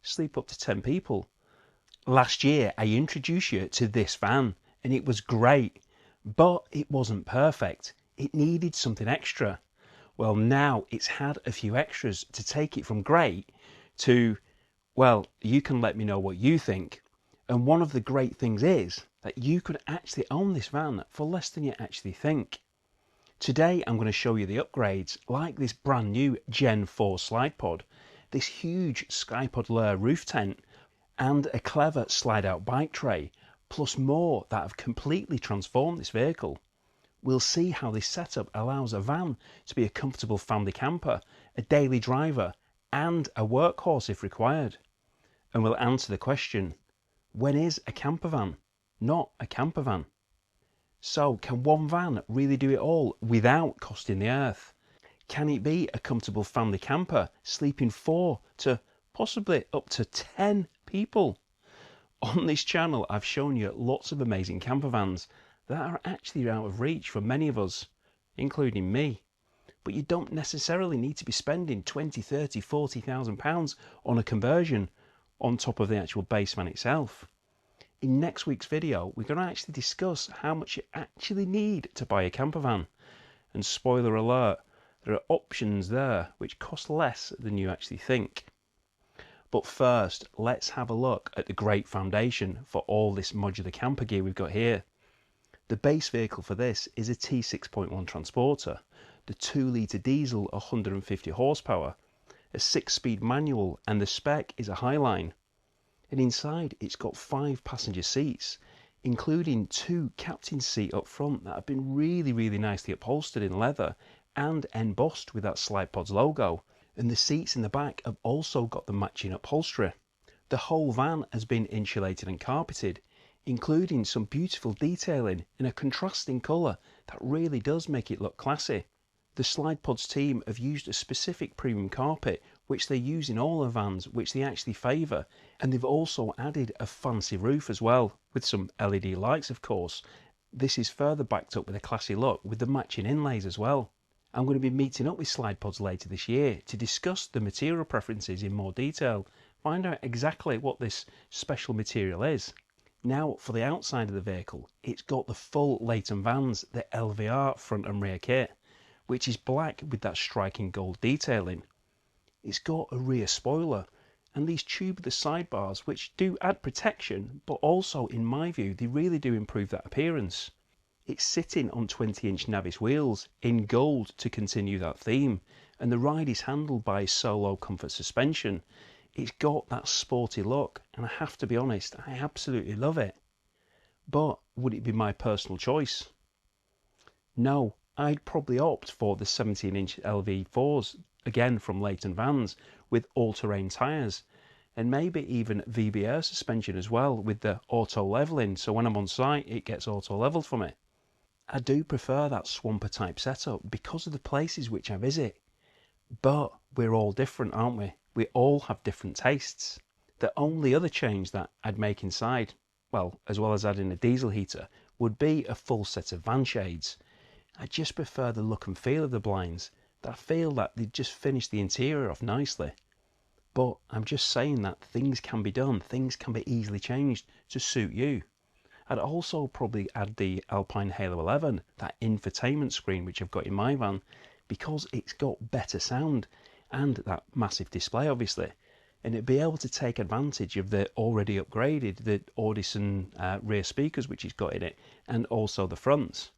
sleep up to 10 people. Last year I introduced you to this van and it was great, but it wasn't perfect. It needed something extra. Well, now it's had a few extras to take it from great to, well, you can let me know what you think. And one of the great things is that you could actually own this van for less than you actually think. Today I'm going to show you the upgrades, like this brand new Gen 4 Slidepod, this huge Skypod Lair roof tent, and a clever slide out bike tray, plus more that have completely transformed this vehicle. We'll see how this setup allows a van to be a comfortable family camper, a daily driver, and a workhorse if required. And we'll answer the question, when is a campervan not a campervan? So, can one van really do it all without costing the earth? Can it be a comfortable family camper, sleeping 4 to possibly up to 10 people? On this channel I've shown you lots of amazing campervans that are actually out of reach for many of us, including me. But you don't necessarily need to be spending 20, 30, 40,000 pounds on a conversion on top of the actual base van itself. In next week's video we're going to actually discuss how much you actually need to buy a campervan. And spoiler alert, there are options there which cost less than you actually think. But first, let's have a look at the great foundation for all this modular camper gear we've got here. The base vehicle for this is a T6.1 transporter, the 2-litre diesel 150 horsepower, a 6-speed manual, and the spec is a Highline. And inside it's got 5 passenger seats, including 2 captain's seat up front that have been really nicely upholstered in leather and embossed with that Slidepod's logo. And the seats in the back have also got the matching upholstery. The whole van has been insulated and carpeted, including some beautiful detailing in a contrasting colour that really does make it look classy. The Slidepod's team have used a specific premium carpet which they use in all their vans, which they actually favour, and they've also added a fancy roof as well, with some LED lights of course. This is further backed up with a classy look with the matching inlays as well. I'm going to be meeting up with Slidepods later this year to discuss the material preferences in more detail, find out exactly what this special material is. Now for the outside of the vehicle, it's got the full Leighton Vans, the LVR front and rear kit, which is black with that striking gold detailing. It's got a rear spoiler and these tubular sidebars which do add protection, but also in my view they really do improve that appearance. It's sitting on 20-inch Navis wheels in gold to continue that theme, and the ride is handled by Solo Comfort suspension. It's got that sporty look and I have to be honest, I absolutely love it. But would it be my personal choice? No, I'd probably opt for the 17-inch LV4s, again from Leighton Vans, with all-terrain tyres, and maybe even VBR suspension as well with the auto levelling, so when I'm on site it gets auto levelled for me. I do prefer that swamper type setup because of the places which I visit. But we're all different, aren't we? We all have different tastes. The only other change that I'd make inside, well, as well as adding a diesel heater, would be a full set of van shades. I just prefer the look and feel of the blinds. I feel that they just finish the interior off nicely. But I'm just saying that things can be done, things can be easily changed to suit you. I'd also probably add the Alpine Halo 11, that infotainment screen which I've got in my van, because it's got better sound and that massive display obviously, and it'd be able to take advantage of the already upgraded, the Audison rear speakers which it's got in it, and also the fronts.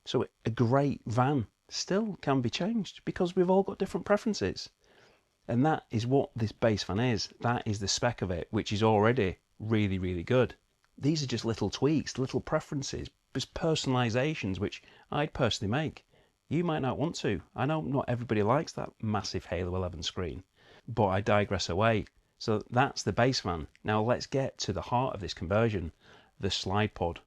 So a great van still can be changed because we've all got different preferences. And that is what this base van is. That is the spec of it, which is already really good. These are just little tweaks, little preferences, just personalizations which I'd personally make. You might not want to. I know not everybody likes that massive Halo 11 screen, but I digress away. So that's the base van. Now let's get to the heart of this conversion, the Slidepod.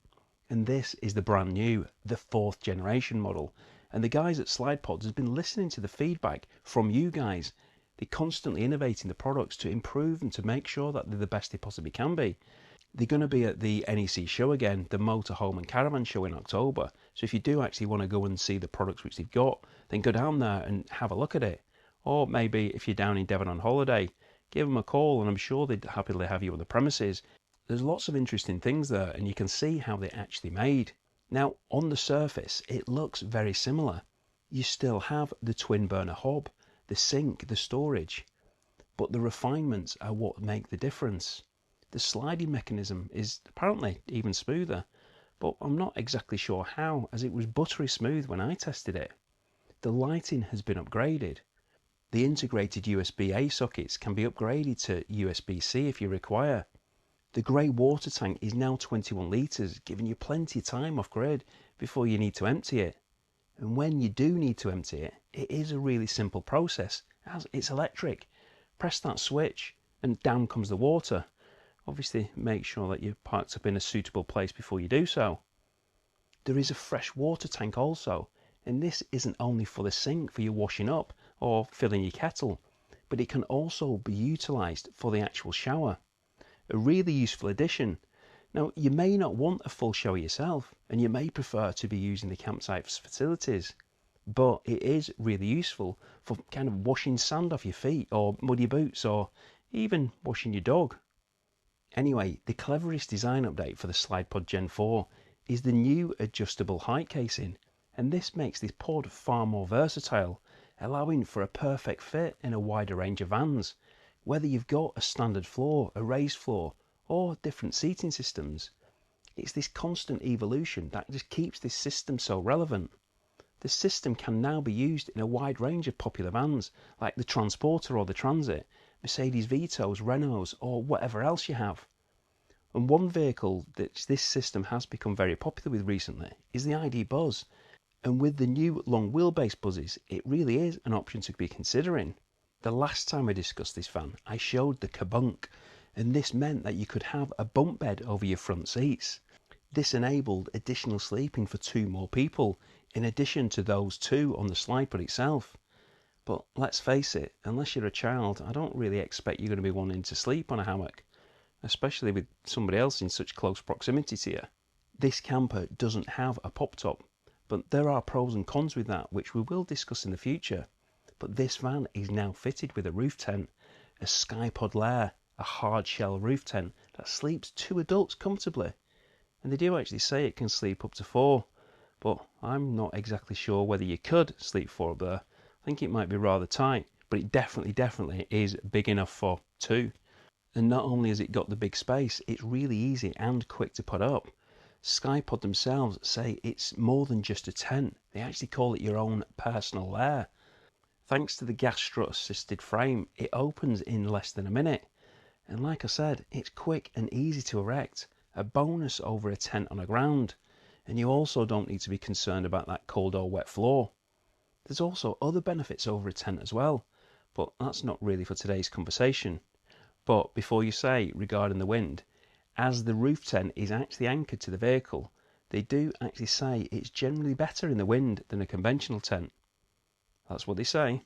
And this is the brand new, the 4th generation model. And the guys at Slidepods have been listening to the feedback from you guys. They're constantly innovating the products to improve and to make sure that they're the best they possibly can be. They're going to be at the NEC show again, the Motorhome and Caravan show in October. So if you do actually want to go and see the products which they've got, then go down there and have a look at it. Or maybe if you're down in Devon on holiday, give them a call and I'm sure they'd happily have you on the premises. There's lots of interesting things there, and you can see how they're actually made. Now, on the surface, it looks very similar. You still have the twin burner hob, the sink, the storage, but the refinements are what make the difference. The sliding mechanism is apparently even smoother, but I'm not exactly sure how, as it was buttery smooth when I tested it. The lighting has been upgraded. The integrated USB-A sockets can be upgraded to USB-C if you require. The grey water tank is now 21 litres, giving you plenty of time off grid before you need to empty it. And when you do need to empty it, it is a really simple process, as it's electric. Press that switch and down comes the water. Obviously make sure that you're parked up in a suitable place before you do so. There is a fresh water tank also, and this isn't only for the sink for your washing up or filling your kettle, but it can also be utilised for the actual shower. A really useful addition. Now, you may not want a full shower yourself, and you may prefer to be using the campsite's facilities, but it is really useful for kind of washing sand off your feet or muddy boots, or even washing your dog. Anyway, the cleverest design update for the Slidepod Gen 4 is the new adjustable height casing, and this makes this pod far more versatile, allowing for a perfect fit in a wider range of vans, whether you've got a standard floor, a raised floor, or different seating systems. It's this constant evolution that just keeps this system so relevant. The system can now be used in a wide range of popular vans, like the Transporter or the Transit, Mercedes Vitos, Renaults, or whatever else you have. And one vehicle that this system has become very popular with recently is the ID Buzz. And with the new long wheelbase buzzes, it really is an option to be considering. The last time I discussed this van, I showed the Kabunk, and this meant that you could have a bunk bed over your front seats. This enabled additional sleeping for 2 more people, in addition to those 2 on the Slidepod itself. But let's face it, unless you're a child, I don't really expect you're going to be wanting to sleep on a hammock, especially with somebody else in such close proximity to you. This camper doesn't have a pop top, but there are pros and cons with that, which we will discuss in the future. But this van is now fitted with a roof tent, a Skypod Lair, a hard shell roof tent that sleeps 2 adults comfortably. And they do actually say it can sleep up to 4, but I'm not exactly sure whether you could sleep 4 up there. I think it might be rather tight, but it definitely is big enough for 2. And not only has it got the big space, it's really easy and quick to put up. Skypod themselves say it's more than just a tent. They actually call it your own personal lair. Thanks to the gas strut assisted frame, it opens in less than a minute. And like I said, it's quick and easy to erect, a bonus over a tent on the ground. And you also don't need to be concerned about that cold or wet floor. There's also other benefits over a tent as well, but that's not really for today's conversation. But before you say regarding the wind, as the roof tent is actually anchored to the vehicle, they do actually say it's generally better in the wind than a conventional tent. That's what they say.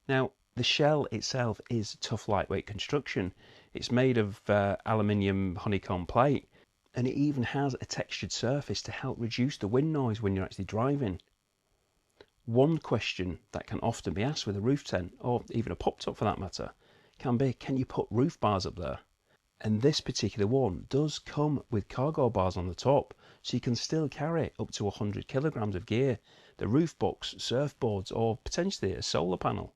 Now, the shell itself is tough, lightweight construction. It's made of aluminium honeycomb plate, and it even has a textured surface to help reduce the wind noise when you're actually driving. One question that can often be asked with a roof tent, or even a pop top for that matter, can be, can you put roof bars up there? And this particular one does come with cargo bars on the top, so you can still carry up to 100 kilograms of gear, the roof box, surfboards, or potentially a solar panel.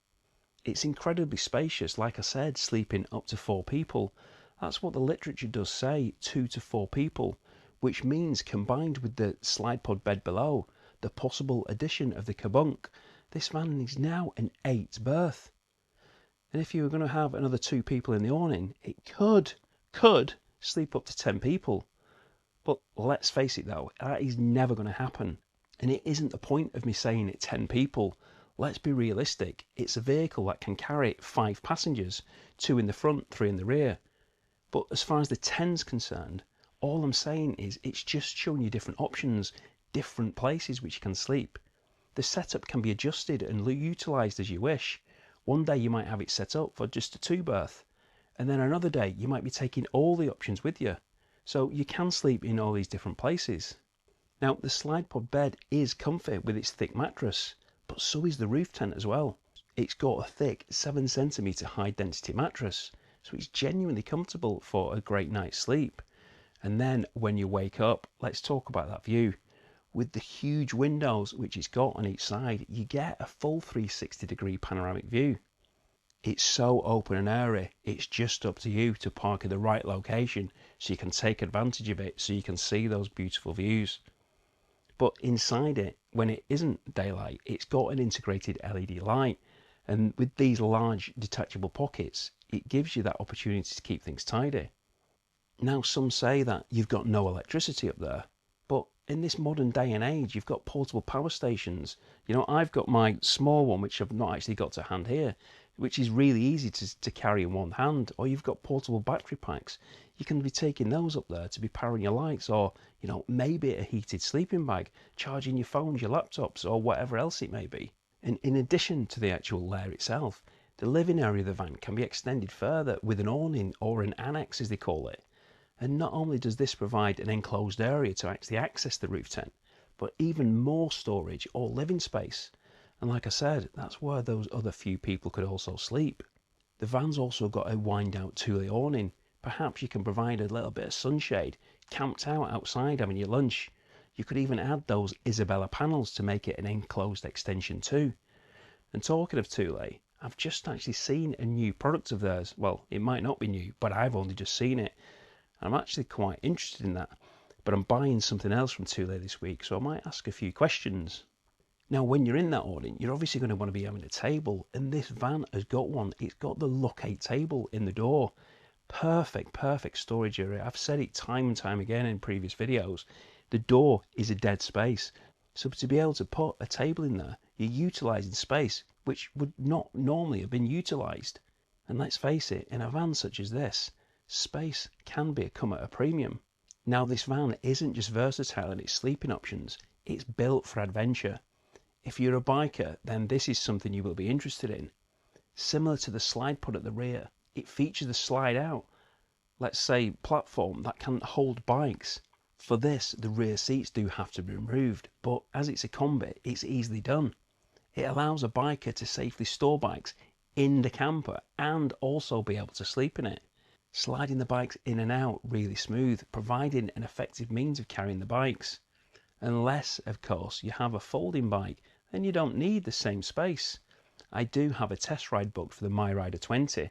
It's incredibly spacious, like I said, sleeping up to 4 people. That's what the literature does say, 2 to 4 people, which means combined with the Slidepod bed below, the possible addition of the Kabunk, this van is now an 8 berth. And if you were going to have another 2 people in the awning, it could sleep up to 10 people. But let's face it though, that is never going to happen. And it isn't the point of me saying it 10 people. Let's be realistic. It's a vehicle that can carry 5 passengers, 2 in the front, 3 in the rear. But as far as the 10's concerned, all I'm saying is it's just showing you different options, different places which you can sleep. The setup can be adjusted and utilised as you wish. One day you might have it set up for just a 2 berth, and then another day you might be taking all the options with you. So you can sleep in all these different places. Now, the Slidepod bed is comfy with its thick mattress, but so is the roof tent as well. It's got a thick 7cm high density mattress, so it's genuinely comfortable for a great night's sleep. And then when you wake up, let's talk about that view. With the huge windows which it's got on each side, you get a full 360-degree panoramic view. It's so open and airy, it's just up to you to park in the right location so you can take advantage of it, so you can see those beautiful views. But inside it, when it isn't daylight, it's got an integrated LED light, and with these large detachable pockets, it gives you that opportunity to keep things tidy. Now, some say that you've got no electricity up there, but in this modern day and age, you've got portable power stations. You know, I've got my small one, which I've not actually got to hand here, which is really easy to carry in one hand, or you've got portable battery packs. You can be taking those up there to be powering your lights, or, you know, maybe a heated sleeping bag, charging your phones, your laptops, or whatever else it may be. And in addition to the actual lair itself, the living area of the van can be extended further with an awning, or an annex as they call it. And not only does this provide an enclosed area to actually access the roof tent, but even more storage or living space. And like I said, that's where those other few people could also sleep. The van's also got a wind out Thule awning. Perhaps you can provide a little bit of sunshade, camped out outside having your lunch. You could even add those Isabella panels to make it an enclosed extension too. And talking of Thule, I've just actually seen a new product of theirs. Well, it might not be new, but I've only just seen it. I'm actually quite interested in that, but I'm buying something else from Thule this week, so I might ask a few questions. Now, when you're in that awning, you're obviously going to want to be having a table, and this van has got one. It's got the Locate table in the door. Perfect storage area. I've said it time and time again in previous videos. The door is a dead space, so to be able to put a table in there, you're utilising space which would not normally have been utilised. And let's face it, in a van such as this, space can come at a premium. Now, this van isn't just versatile in its sleeping options, it's built for adventure. If you're a biker, then this is something you will be interested in. Similar to the Slidepod at the rear, it features a slide out, let's say platform that can hold bikes. For this, the rear seats do have to be removed, but as it's a combi, it's easily done. It allows a biker to safely store bikes in the camper and also be able to sleep in it. Sliding the bikes in and out really smooth, providing an effective means of carrying the bikes. Unless, of course, you have a folding bike, then you don't need the same space. I do have a test ride booked for the MyRider 20,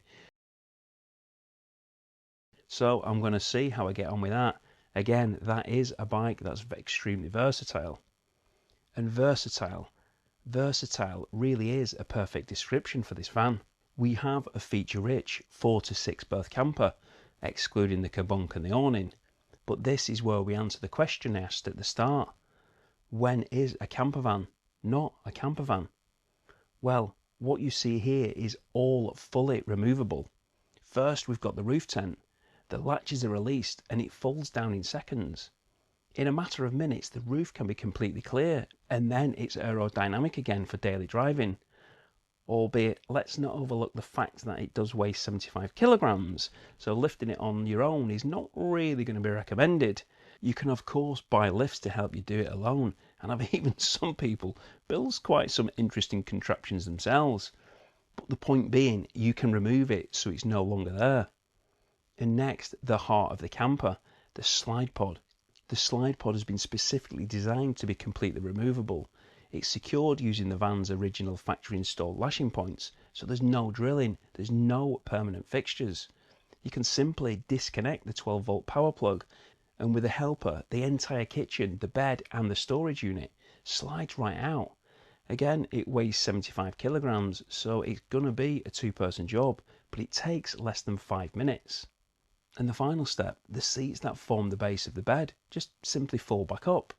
so I'm going to see how I get on with that. Again, that is a bike that's extremely versatile. And versatile really is a perfect description for this van. We have a feature-rich 4 to 6 berth camper, excluding the cabunk and the awning. But this is where we answer the question asked at the start. When is a campervan not a campervan? Well, what you see here is all fully removable. First, we've got the roof tent. The latches are released and it folds down in seconds. In a matter of minutes, the roof can be completely clear, and then it's aerodynamic again for daily driving. Albeit, let's not overlook the fact that it does weigh 75 kilograms, so lifting it on your own is not really going to be recommended. You can of course buy lifts to help you do it alone, and I've even some people build quite some interesting contraptions themselves. But the point being, you can remove it so it's no longer there. And next, the heart of the camper, the Slidepod. The Slidepod has been specifically designed to be completely removable. It's secured using the van's original factory installed lashing points, so there's no drilling, there's no permanent fixtures. You can simply disconnect the 12-volt power plug, and with a helper, the entire kitchen, the bed and the storage unit slides right out. Again, it weighs 75 kilograms, so it's going to be a two-person job, but it takes less than 5 minutes. And the final step, the seats that form the base of the bed just simply fall back up.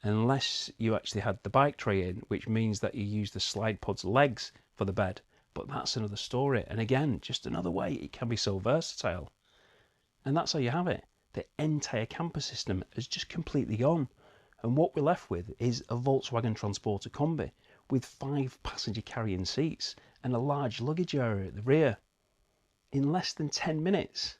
Unless you actually had the bike tray in, which means that you use the Slidepod's legs for the bed, but that's another story. And again, just another way it can be so versatile. And that's how you have it. The entire camper system has just completely gone, and what we're left with is a Volkswagen Transporter combi with 5 passenger carrying seats and a large luggage area at the rear. In less than 10 minutes,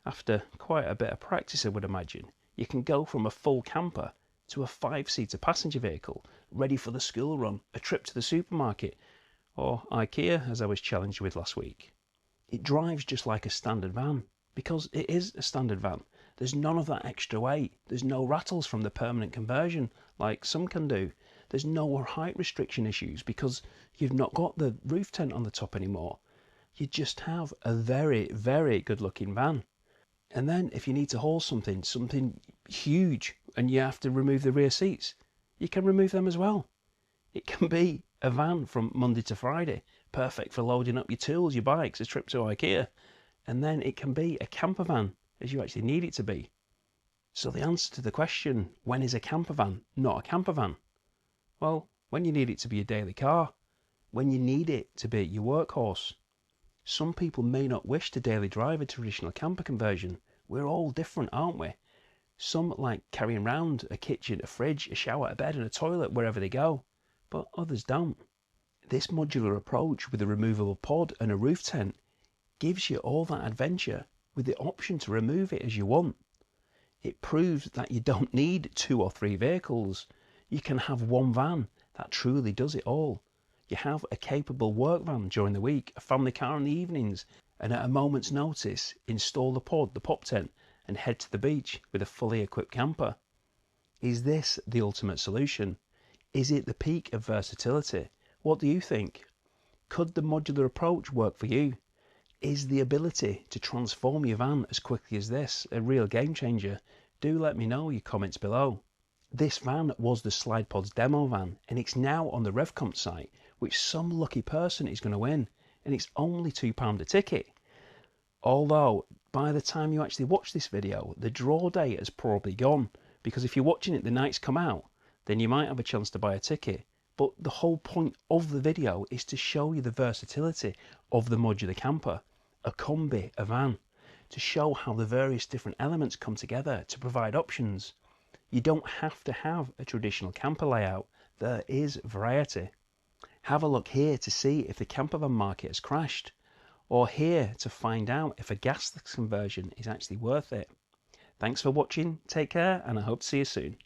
after quite a bit of practice I would imagine, you can go from a full camper to a 5-seater passenger vehicle ready for the school run, a trip to the supermarket, or IKEA as I was challenged with last week. It drives just like a standard van, because it is a standard van. There's none of that extra weight. There's no rattles from the permanent conversion like some can do. There's no height restriction issues because you've not got the roof tent on the top anymore. You just have a very, very good looking van. And then if you need to haul something huge, and you have to remove the rear seats, you can remove them as well. It can be a van from Monday to Friday, perfect for loading up your tools, your bikes, a trip to IKEA. And then it can be a camper van as you actually need it to be. So the answer to the question, when is a camper van not a camper van? Well, when you need it to be a daily car, when you need it to be your workhorse. Some people may not wish to daily drive a traditional camper conversion. We're all different, aren't we? Some like carrying around a kitchen, a fridge, a shower, a bed and a toilet wherever they go, but others don't. This modular approach with a removable pod and a roof tent gives you all that adventure with the option to remove it as you want. It proves that you don't need 2 or 3 vehicles. You can have one van that truly does it all. You have a capable work van during the week, a family car in the evenings, and at a moment's notice, install the pod, the pop tent, and head to the beach with a fully equipped camper. Is this the ultimate solution? Is it the peak of versatility? What do you think? Could the modular approach work for you? Is the ability to transform your van as quickly as this a real game changer? Do let me know in your comments below. This van was the Slidepod's demo van, and it's now on the RevComp site, which some lucky person is going to win, and it's only £2 a ticket. Although, by the time you actually watch this video, the draw date has probably gone, because if you're watching it the night it's come out, then you might have a chance to buy a ticket. But the whole point of the video is to show you the versatility of the modular camper, a combi, a van, to show how the various different elements come together to provide options. You don't have to have a traditional camper layout. There is variety. Have a look here to see if the campervan market has crashed, or here to find out if a gasless conversion is actually worth it. Thanks for watching, take care, and I hope to see you soon.